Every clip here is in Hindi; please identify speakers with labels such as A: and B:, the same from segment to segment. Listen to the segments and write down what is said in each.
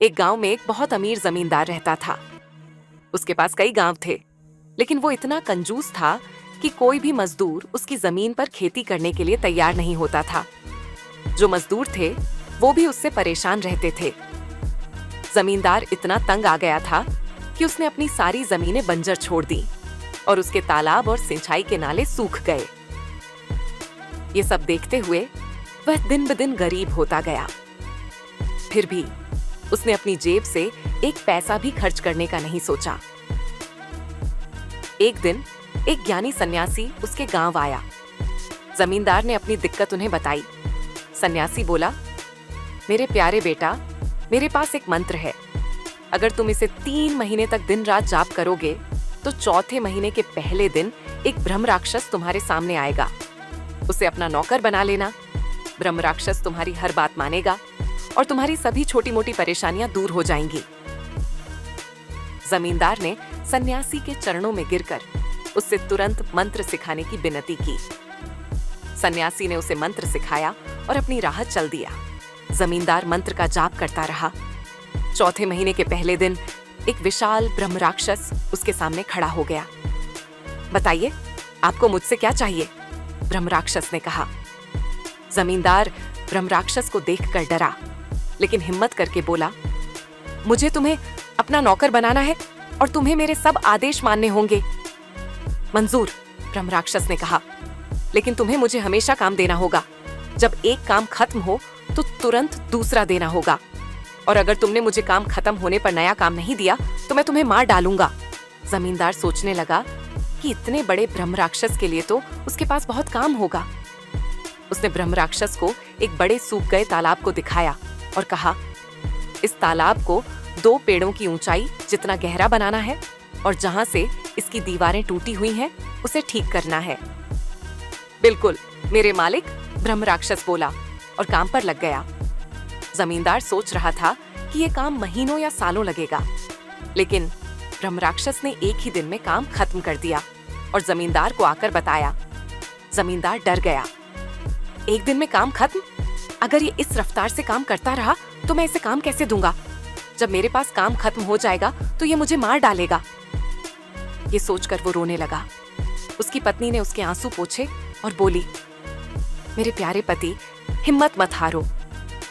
A: एक गांव में एक बहुत अमीर जमींदार रहता था। उसके पास कई गांव थे, लेकिन वो इतना कंजूस था कि कोई भी मजदूर उसकी जमीन पर खेती करने के लिए तैयार नहीं होता था। जो मजदूर थे वो भी उससे परेशान रहते थे। जमींदार इतना तंग आ गया था कि उसने अपनी सारी जमीनें बंजर छोड़ दी और उसके तालाब और सिंचाई के नाले सूख गए। ये सब देखते हुए वह दिन ब दिन गरीब होता गया। फिर भी उसने अपनी जेब से एक पैसा भी खर्च करने का नहीं सोचा। एक दिन एक ज्ञानी सन्यासी उसके गांव आया। जमींदार ने अपनी दिक्कत उन्हें बताई। सन्यासी बोला, मेरे प्यारे बेटा, मेरे पास एक मंत्र है। अगर तुम इसे 3 महीने तक दिन रात जाप करोगे तो चौथे महीने के पहले दिन एक ब्रह्म राक्षस तुम्हारे सामने आएगा। उसे अपना नौकर बना लेना। ब्रह्म राक्षस तुम्हारी हर बात मानेगा और तुम्हारी सभी छोटी मोटी परेशानियां दूर हो जाएंगी। जमींदार ने सन्यासी के चरणों में गिरकर उससे तुरंत मंत्र सिखाने की विनती की। सन्यासी ने उसे मंत्र सिखाया और अपनी राह चल दिया। जमींदार मंत्र का जाप करता रहा। चौथे महीने के पहले दिन एक विशाल ब्रह्म राक्षस उसके सामने खड़ा हो गया। बताइए, आपको मुझसे क्या चाहिए? ब्रह्म राक्षस ने कहा। जमींदार ब्रह्म राक्षस को देखकर डरा, लेकिन हिम्मत करके बोला, मुझे तुम्हें अपना नौकर बनाना है और तुम्हें मेरे सब आदेश मानने होंगे। मंजूर, ब्रह्म राक्षस ने कहा, लेकिन तुम्हें मुझे हमेशा काम देना होगा। जब एक काम खत्म हो तो तुरंत दूसरा देना होगा, और अगर तुमने मुझे काम खत्म होने पर नया काम नहीं दिया तो मैं तुम्हें मार डालूंगा। जमींदार सोचने लगा कि इतने बड़े ब्रह्म राक्षस के लिए तो उसके पास बहुत काम होगा। उसने ब्रह्म राक्षस को एक बड़े सूख गए तालाब को दिखाया और कहा, इस तालाब को 2 पेड़ों की ऊंचाई जितना गहरा बनाना है और जहां से इसकी दीवारें टूटी हुई हैं उसे ठीक करना है। बिल्कुल, मेरे मालिक, ब्रह्म राक्षस बोला और काम पर लग गया। जमींदार सोच रहा था कि यह काम महीनों या सालों लगेगा, लेकिन ब्रह्म राक्षस ने एक ही दिन में काम खत्म कर दिया और जमींदार को आकर बताया। जमींदार डर गया। एक दिन में काम खत्म? अगर ये इस रफ्तार से काम करता रहा तो मैं इसे काम कैसे दूंगा? जब मेरे पास काम खत्म हो जाएगा तो ये मुझे मार डालेगा। ये सोचकर वो रोने लगा। उसकी पत्नी ने उसके आंसू पोंछे और बोली, मेरे प्यारे पति, हिम्मत मत हारो।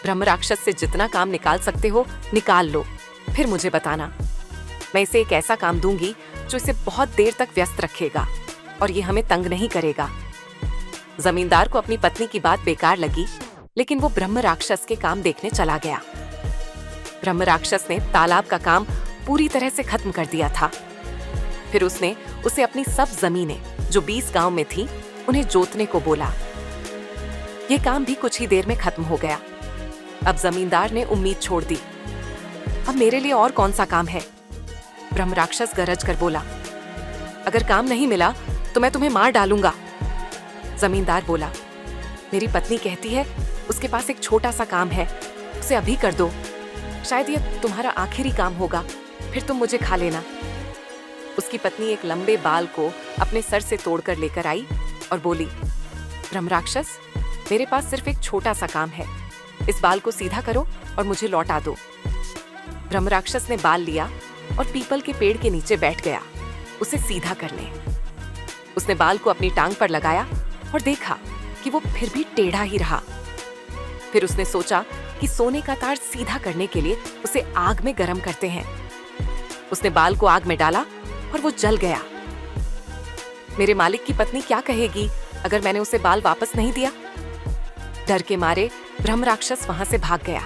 A: ब्रह्म राक्षस से जितना काम निकाल सकते हो निकाल लो, फिर मुझे बताना। मैं इसे एक ऐसा काम दूंगी जो इसे बहुत देर तक व्यस्त रखेगा और ये हमें तंग नहीं करेगा। जमींदार को अपनी पत्नी की बात बेकार लगी, लेकिन वो ब्रह्म राक्षस के काम देखने चला गया। ब्रह्म राक्षस ने तालाब का काम पूरी तरह से खत्म कर दिया था। फिर उसने उसे अपनी सब जमीनें जो 20 गांव में थी उन्हें जोतने को बोला। ये काम भी कुछ ही देर में खत्म हो गया। अब जमींदार ने उम्मीद छोड़ दी। अब मेरे लिए और कौन सा काम है? ब्रह्म राक्षस गरज कर बोला, अगर काम नहीं मिला तो मैं तुम्हें मार डालूंगा। जमींदार बोला, मेरी पत्नी कहती है उसके पास एक छोटा सा काम है, उसे अभी कर दो। शायद यह तुम्हारा आखिरी काम होगा, फिर तुम मुझे खा लेना। उसकी पत्नी एक लंबे बाल को अपने सर से तोड़कर लेकर आई और बोली, ब्रह्म राक्षस, मेरे पास सिर्फ एक छोटा सा काम है। इस बाल को सीधा करो और मुझे लौटा दो। ब्रह्म राक्षस ने बाल लिया और पीपल के पेड़ के नीचे बैठ गया उसे सीधा करने। उसने बाल को अपनी टांग पर लगाया और देखा कि वो फिर भी टेढ़ा ही रहा। फिर उसने सोचा कि सोने का तार सीधा करने के लिए उसे आग में गर्म करते हैं। उसने बाल को आग में डाला और वो जल गया। मेरे मालिक की पत्नी क्या कहेगी अगर मैंने उसे बाल वापस नहीं दिया? डर के मारे ब्रह्म राक्षस वहां से भाग गया।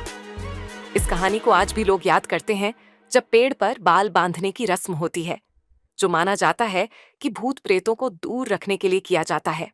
A: इस कहानी को आज भी लोग याद करते हैं जब पेड़ पर बाल बांधने की रस्म होती है, जो माना जाता है कि भूत प्रेतों को दूर रखने के लिए किया जाता है।